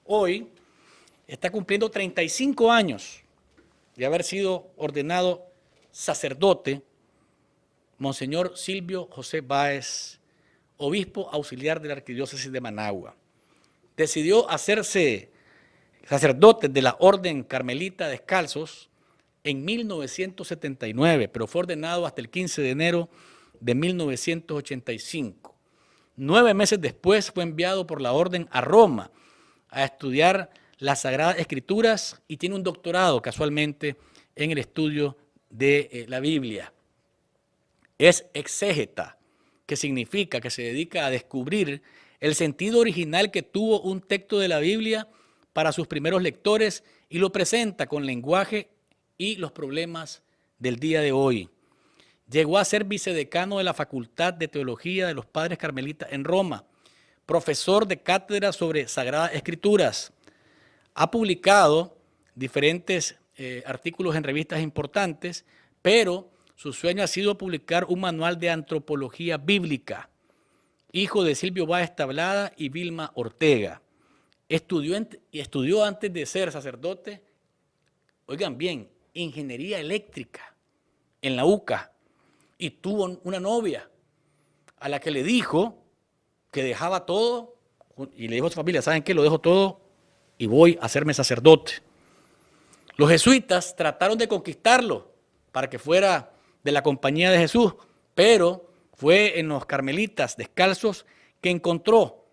Hoy está cumpliendo 35 años de haber sido ordenado sacerdote, Monseñor Silvio José Báez, obispo auxiliar de la Arquidiócesis de Managua. Decidió hacerse sacerdote de la Orden Carmelita Descalzos en 1979, pero fue ordenado hasta el 15 de enero de 1985. 9 meses después fue enviado por la Orden a Roma a estudiar las Sagradas Escrituras y tiene un doctorado casualmente en el estudio de la Biblia. Es exégeta, que significa que se dedica a descubrir el sentido original que tuvo un texto de la Biblia para sus primeros lectores y lo presenta con lenguaje y los problemas del día de hoy. Llegó a ser vicedecano de la Facultad de Teología de los Padres Carmelitas en Roma, profesor de cátedra sobre Sagradas Escrituras. Ha publicado diferentes artículos en revistas importantes, pero su sueño ha sido publicar un manual de antropología bíblica, hijo de Silvio Báez Tablada y Vilma Ortega. Estudió antes de ser sacerdote, oigan bien, ingeniería eléctrica en la UCA y tuvo una novia a la que le dijo que dejaba todo y le dijo a su familia, ¿saben qué? Lo dejo todo y voy a hacerme sacerdote. Los jesuitas trataron de conquistarlo para que fuera de la Compañía de Jesús, pero fue en los Carmelitas Descalzos que encontró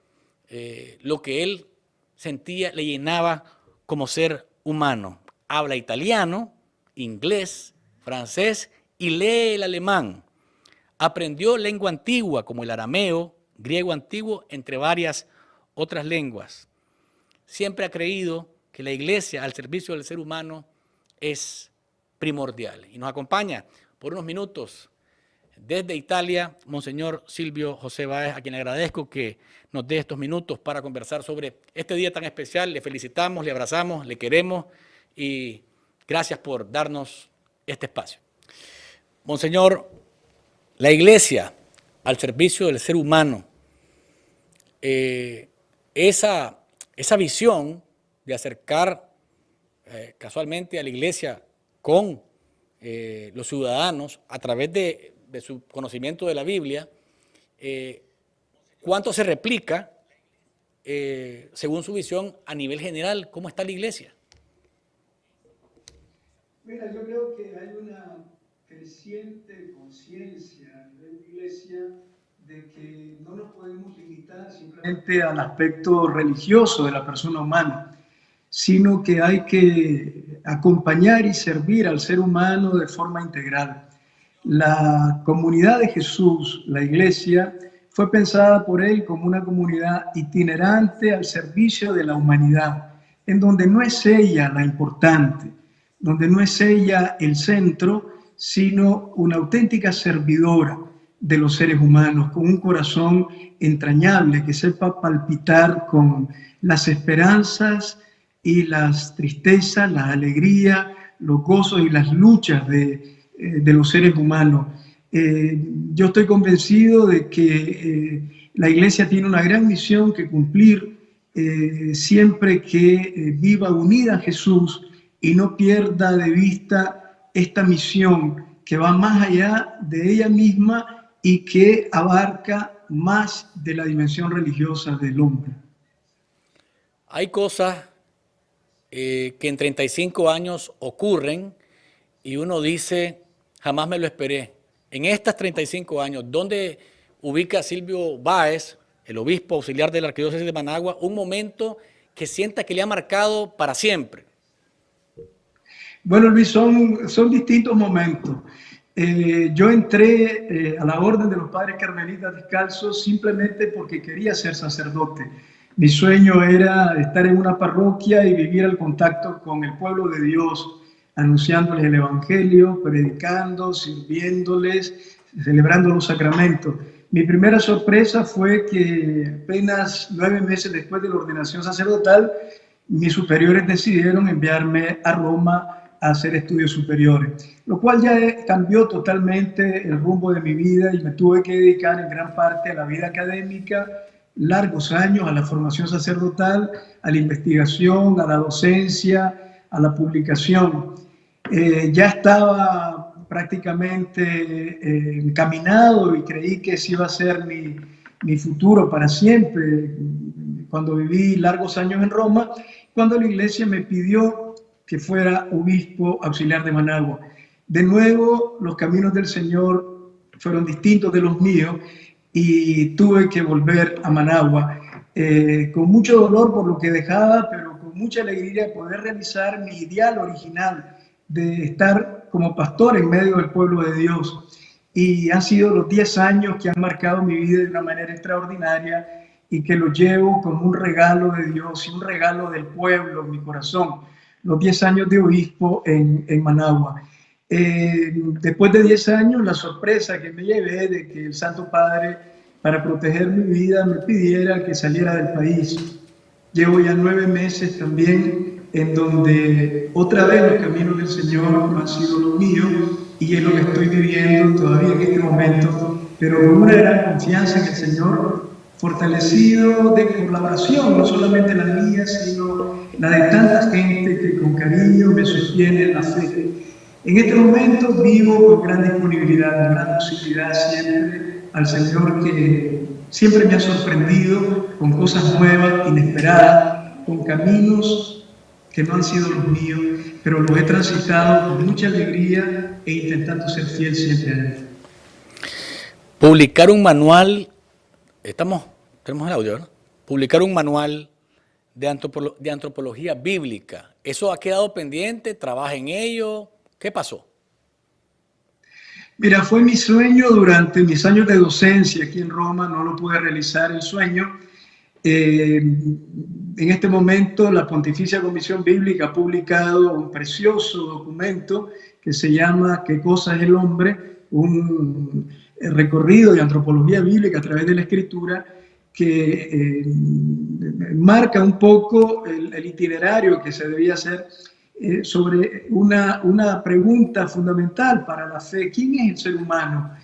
lo que él sentía, le llenaba como ser humano. Habla italiano, inglés, francés y lee el alemán. Aprendió lengua antigua como el arameo, griego antiguo, entre varias otras lenguas. Siempre ha creído que la Iglesia al servicio del ser humano es primordial. Y nos acompaña por unos minutos desde Italia, Monseñor Silvio José Báez, a quien le agradezco que nos dé estos minutos para conversar sobre este día tan especial. Le felicitamos, le abrazamos, le queremos y gracias por darnos este espacio. Monseñor, la Iglesia al servicio del ser humano, esa visión de acercar casualmente a la Iglesia con los ciudadanos a través de su conocimiento de la Biblia, ¿cuánto se replica según su visión a nivel general? ¿Cómo está la Iglesia? Mira, yo creo que hay una creciente conciencia a nivel de Iglesia de que no nos podemos limitar simplemente al aspecto religioso de la persona humana, sino que hay que acompañar y servir al ser humano de forma integral. La comunidad de Jesús, la Iglesia, fue pensada por él como una comunidad itinerante al servicio de la humanidad, en donde no es ella la importante, donde no es ella el centro, sino una auténtica servidora de los seres humanos, con un corazón entrañable que sepa palpitar con las esperanzas y las tristezas, la alegría, los gozos y las luchas de los seres humanos. Yo estoy convencido de que la Iglesia tiene una gran misión que cumplir siempre que viva unida a Jesús y no pierda de vista esta misión que va más allá de ella misma y que abarca más de la dimensión religiosa del hombre. Hay cosas que en 35 años ocurren y uno dice, jamás me lo esperé. En estos 35 años, ¿dónde ubica Silvio Báez, el obispo auxiliar de la Arquidiócesis de Managua, un momento que sienta que le ha marcado para siempre? Bueno, Luis, son distintos momentos. Yo entré a la Orden de los Padres Carmelitas Descalzos simplemente porque quería ser sacerdote. Mi sueño era estar en una parroquia y vivir el contacto con el pueblo de Dios, anunciándoles el Evangelio, predicando, sirviéndoles, celebrando los sacramentos. Mi primera sorpresa fue que apenas 9 meses después de la ordenación sacerdotal, mis superiores decidieron enviarme a Roma a hacer estudios superiores, lo cual ya cambió totalmente el rumbo de mi vida y me tuve que dedicar en gran parte a la vida académica largos años a la formación sacerdotal, a la investigación, a la docencia, a la publicación. Ya estaba prácticamente encaminado y creí que ese iba a ser mi futuro para siempre. Cuando viví largos años en Roma, cuando la iglesia me pidió que fuera obispo auxiliar de Managua. De nuevo, los caminos del Señor fueron distintos de los míos y tuve que volver a Managua, con mucho dolor por lo que dejaba, pero con mucha alegría de poder realizar mi ideal original de estar como pastor en medio del pueblo de Dios. Y han sido los 10 años que han marcado mi vida de una manera extraordinaria y que lo llevo como un regalo de Dios y un regalo del pueblo en mi corazón. Los 10 años de obispo en Managua. Después de 10 años, la sorpresa que me llevé de que el Santo Padre, para proteger mi vida, me pidiera que saliera del país. Llevo ya 9 meses también en donde otra vez los caminos del Señor no han sido los míos y es lo que estoy viviendo todavía en este momento, pero con una gran confianza en el Señor, fortalecido por la oración, no solamente la mía, sino la de tanta gente que con cariño me sostiene en la fe. En este momento vivo con gran disponibilidad, con gran posibilidad siempre al Señor, que siempre me ha sorprendido con cosas nuevas, inesperadas, con caminos que no han sido los míos, pero los he transitado con mucha alegría e intentando ser fiel siempre a Él. Publicar un manual, tenemos el audio, ¿no? Publicar un manual de antropología bíblica, ¿eso ha quedado pendiente? ¿Trabaja en ello? ¿Qué pasó? Mira, fue mi sueño durante mis años de docencia aquí en Roma, no lo pude realizar el sueño. En este momento la Pontificia Comisión Bíblica ha publicado un precioso documento que se llama ¿Qué cosa es el hombre? Un recorrido de antropología bíblica a través de la Escritura que marca un poco el itinerario que se debía hacer sobre una pregunta fundamental para la fe. ¿Quién es el ser humano?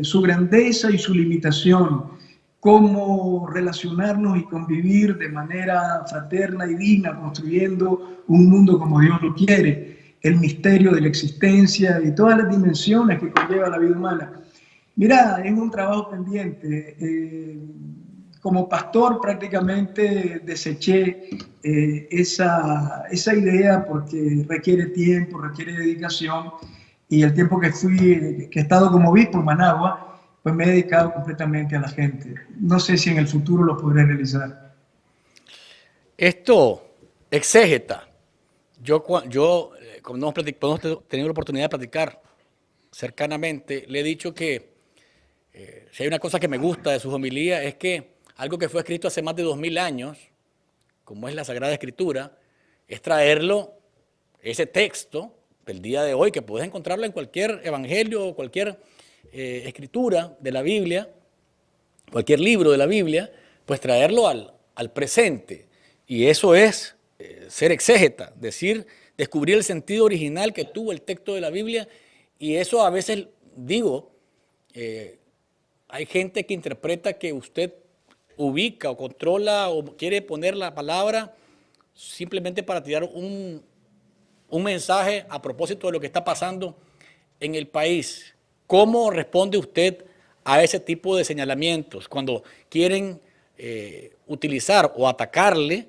Su grandeza y su limitación. Cómo relacionarnos y convivir de manera fraterna y digna, construyendo un mundo como Dios lo quiere. El misterio de la existencia y todas las dimensiones que conlleva la vida humana. Mira, es un trabajo pendiente. Como pastor prácticamente deseché esa idea porque requiere tiempo, requiere dedicación, y el tiempo que he estado como obispo en Managua, pues me he dedicado completamente a la gente. No sé si en el futuro lo podré realizar. Esto, exégeta, como hemos tenido la oportunidad de platicar cercanamente, le he dicho que si hay una cosa que me gusta de sus homilías es que algo que fue escrito hace más de 2000 años, como es la Sagrada Escritura, es traerlo, ese texto del día de hoy, que puedes encontrarlo en cualquier evangelio o cualquier escritura de la Biblia, cualquier libro de la Biblia, pues traerlo al presente. Y eso es ser exégeta, descubrir el sentido original que tuvo el texto de la Biblia. Y eso a veces, hay gente que interpreta que usted ubica o controla o quiere poner la palabra simplemente para tirar un mensaje a propósito de lo que está pasando en el país. ¿Cómo responde usted a ese tipo de señalamientos cuando quieren utilizar o atacarle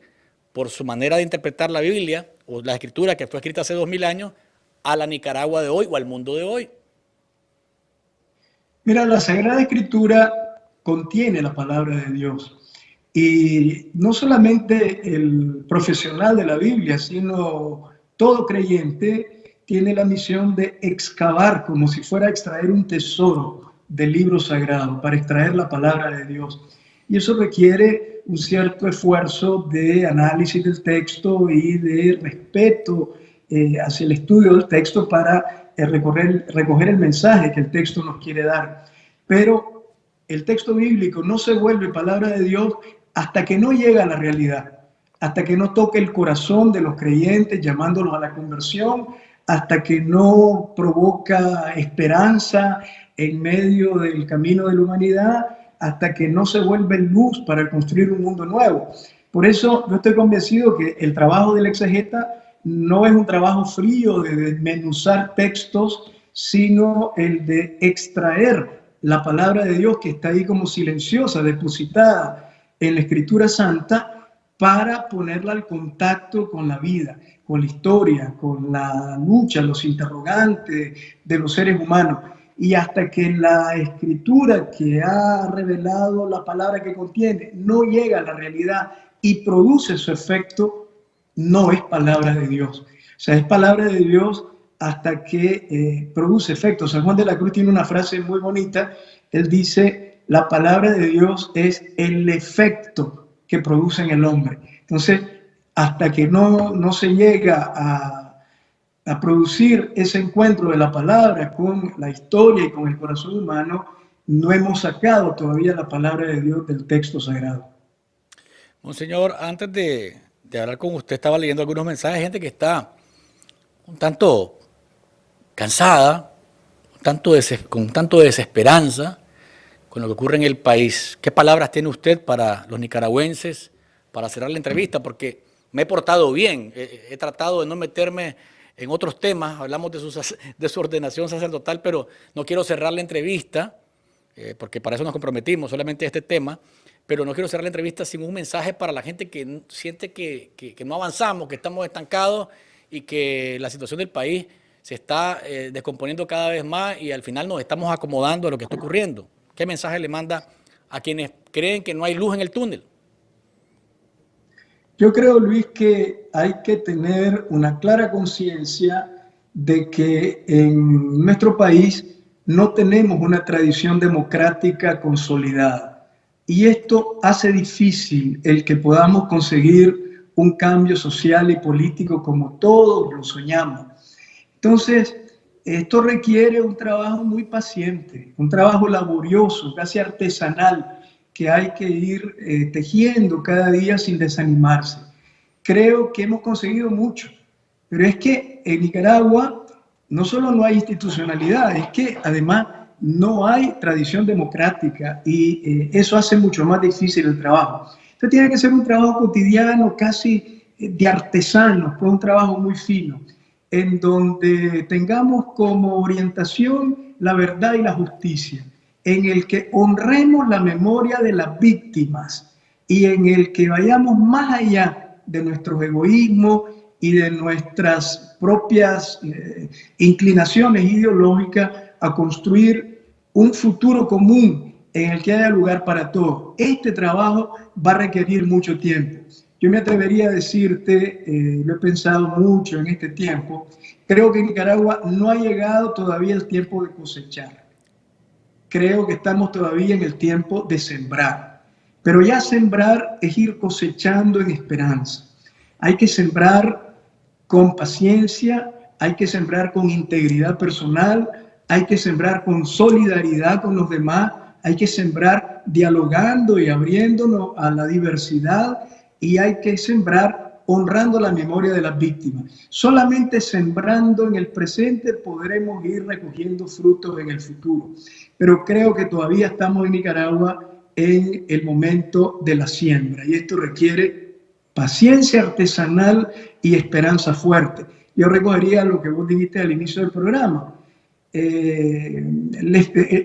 por su manera de interpretar la Biblia o la escritura que fue escrita hace 2000 años a la Nicaragua de hoy o al mundo de hoy? Mira, la Sagrada Escritura contiene la palabra de Dios. Y no solamente el profesional de la Biblia, sino todo creyente tiene la misión de excavar como si fuera a extraer un tesoro del libro sagrado, para extraer la palabra de Dios. Y eso requiere un cierto esfuerzo de análisis del texto y de respeto hacia el estudio del texto para recoger el mensaje que el texto nos quiere dar. Pero el texto bíblico no se vuelve palabra de Dios hasta que no llega a la realidad, hasta que no toque el corazón de los creyentes llamándolos a la conversión, hasta que no provoca esperanza en medio del camino de la humanidad. hasta que no se vuelve luz para construir un mundo nuevo. Por eso yo estoy convencido que el trabajo del exegeta no es un trabajo frío de desmenuzar textos, sino el de extraer la palabra de Dios que está ahí como silenciosa, depositada en la Escritura Santa, para ponerla al contacto con la vida, con la historia, con la lucha, los interrogantes de los seres humanos. Y hasta que la Escritura que ha revelado la palabra que contiene no llega a la realidad y produce su efecto, no es palabra de Dios. O sea, es palabra de Dios hasta que produce efecto. San Juan de la Cruz tiene una frase muy bonita. Él dice, la palabra de Dios es el efecto que produce en el hombre. Entonces, hasta que no se llega a producir ese encuentro de la palabra con la historia y con el corazón humano, no hemos sacado todavía la palabra de Dios del texto sagrado. Monseñor, antes de hablar con usted, estaba leyendo algunos mensajes de gente que está un tanto cansada, con tanto desesperanza con lo que ocurre en el país. ¿Qué palabras tiene usted para los nicaragüenses para cerrar la entrevista? Porque me he portado bien, he tratado de no meterme en otros temas, hablamos de su ordenación sacerdotal, pero no quiero cerrar la entrevista, porque para eso nos comprometimos, solamente este tema, pero no quiero cerrar la entrevista sin un mensaje para la gente que siente que no avanzamos, que estamos estancados y que la situación del país se está descomponiendo cada vez más y al final nos estamos acomodando a lo que está ocurriendo. ¿Qué mensaje le manda a quienes creen que no hay luz en el túnel? Yo creo, Luis, que hay que tener una clara conciencia de que en nuestro país no tenemos una tradición democrática consolidada. Y esto hace difícil el que podamos conseguir un cambio social y político como todos lo soñamos. Entonces, esto requiere un trabajo muy paciente, un trabajo laborioso, casi artesanal, que hay que ir tejiendo cada día sin desanimarse. Creo que hemos conseguido mucho, pero es que en Nicaragua no solo no hay institucionalidad, es que además no hay tradición democrática y eso hace mucho más difícil el trabajo. Entonces tiene que ser un trabajo cotidiano, casi de artesanos, pues un trabajo muy fino, en donde tengamos como orientación la verdad y la justicia, en el que honremos la memoria de las víctimas y en el que vayamos más allá de nuestros egoísmos y de nuestras propias inclinaciones ideológicas a construir un futuro común en el que haya lugar para todos. Este trabajo va a requerir mucho tiempo. Yo me atrevería a decirte, lo he pensado mucho en este tiempo, creo que en Nicaragua no ha llegado todavía el tiempo de cosechar. Creo que estamos todavía en el tiempo de sembrar. Pero ya sembrar es ir cosechando en esperanza. Hay que sembrar con paciencia, hay que sembrar con integridad personal, hay que sembrar con solidaridad con los demás, hay que sembrar dialogando y abriéndonos a la diversidad y hay que sembrar honrando la memoria de las víctimas. Solamente sembrando en el presente podremos ir recogiendo frutos en el futuro. Pero creo que todavía estamos en Nicaragua en el momento de la siembra y esto requiere paciencia artesanal y esperanza fuerte. Yo recogería lo que vos dijiste al inicio del programa.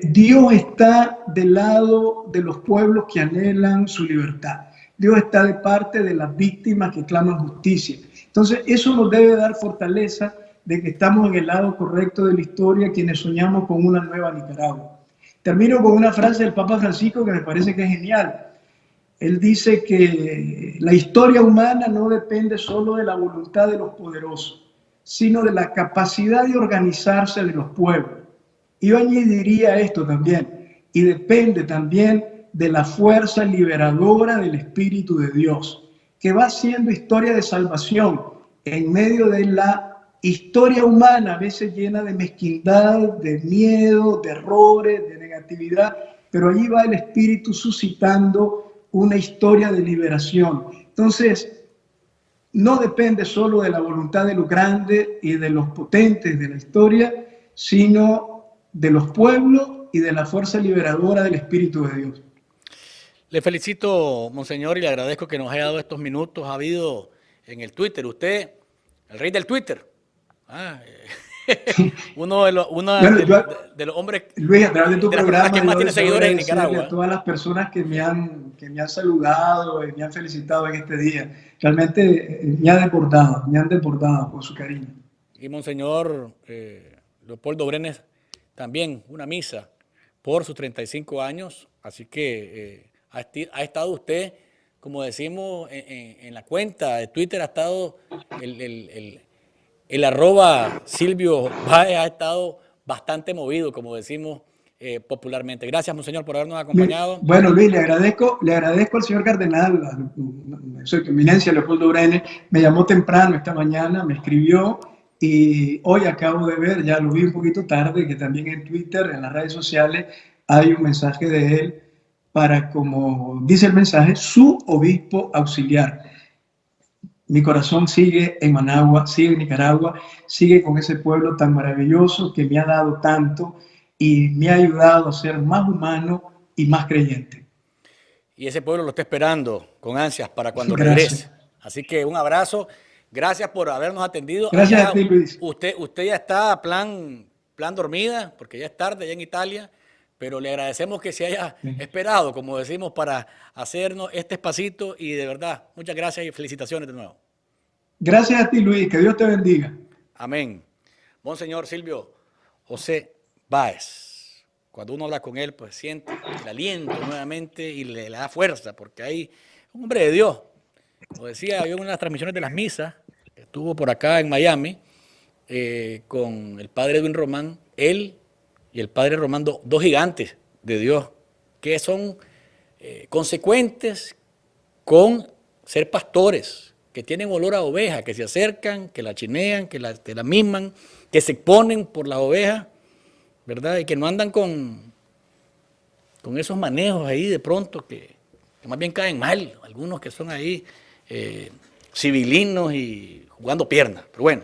Dios está del lado de los pueblos que anhelan su libertad. Dios está de parte de las víctimas que claman justicia. Entonces, eso nos debe dar fortaleza de que estamos en el lado correcto de la historia, quienes soñamos con una nueva Nicaragua. Termino con una frase del Papa Francisco que me parece que es genial. Él dice que la historia humana no depende solo de la voluntad de los poderosos, sino de la capacidad de organizarse de los pueblos. Y yo añadiría esto también, y depende también de la fuerza liberadora del Espíritu de Dios, que va haciendo historia de salvación en medio de la historia humana, a veces llena de mezquindad, de miedo, de errores, de negatividad, pero allí va el Espíritu suscitando una historia de liberación. Entonces, no depende solo de la voluntad de los grandes y de los potentes de la historia, sino de los pueblos y de la fuerza liberadora del Espíritu de Dios. Le felicito, monseñor, y le agradezco que nos haya dado estos minutos. Ha habido en el Twitter, usted, el rey del Twitter, uno Bueno, de los hombres, Luis, a través de tu de las personas programa, que más yo tiene deseo seguidores en agradecerle a Nicaragua. todas las personas que me han saludado y me han felicitado en este día. Realmente me han desbordado por su cariño. Y monseñor Leopoldo Brenes también una misa por sus 35 años, así que ha estado usted, como decimos en la cuenta de Twitter, ha estado el arroba Silvio Báez ha estado bastante movido, como decimos popularmente. Gracias, monseñor, por habernos acompañado. Bueno, Luis, le agradezco al señor cardenal, su eminencia Leopoldo Brenes, me llamó temprano esta mañana, me escribió y hoy acabo de ver, ya lo vi un poquito tarde, que también en Twitter, en las redes sociales, hay un mensaje de él para, como dice el mensaje, su obispo auxiliar. Mi corazón sigue en Managua, sigue en Nicaragua, sigue con ese pueblo tan maravilloso que me ha dado tanto y me ha ayudado a ser más humano y más creyente. Y ese pueblo lo está esperando con ansias para cuando Gracias. regrese. Así que un abrazo. Gracias por habernos atendido. Gracias Allá, a ti, Luis. usted ya está plan dormida, porque ya es tarde allá en Italia, pero le agradecemos que se haya esperado, como decimos, para hacernos este espacito y de verdad, muchas gracias y felicitaciones de nuevo. Gracias a ti, Luis. Que Dios te bendiga. Amén. Monseñor Silvio José Báez. Cuando uno habla con él, pues siente el aliento nuevamente y le da fuerza, porque hay un hombre de Dios. Como decía, había una de las transmisiones de las misas, que estuvo por acá en Miami, con el padre Edwin Román, él y el padre Román, dos gigantes de Dios, que son consecuentes con ser pastores, que tienen olor a oveja, que se acercan, que la chinean, que la miman, que se ponen por las ovejas, ¿verdad? Y que no andan con esos manejos ahí de pronto que más bien caen mal, algunos que son ahí civilinos y jugando piernas. Pero bueno.